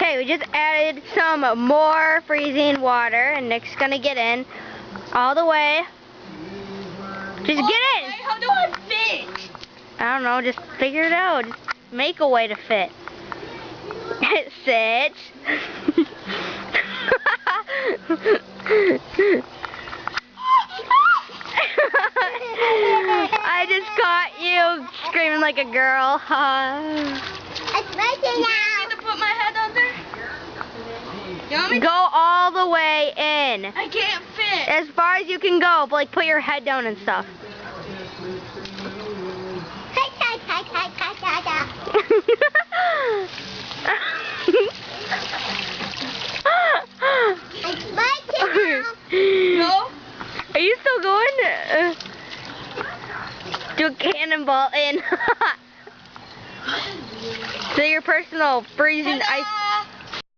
Okay, we just added some more freezing water, and Nick's gonna get in all the way. Just get in! How do I fit? I don't know, just figure it out. Just make a way to fit. Sit. I just caught you screaming like a girl. It's working now. You want me to put my head under? You want me? Go all the way in. I can't fit. As far as you can go, but like put your head down and stuff. No? Are you still going? Do a cannonball in. So your personal freezing ice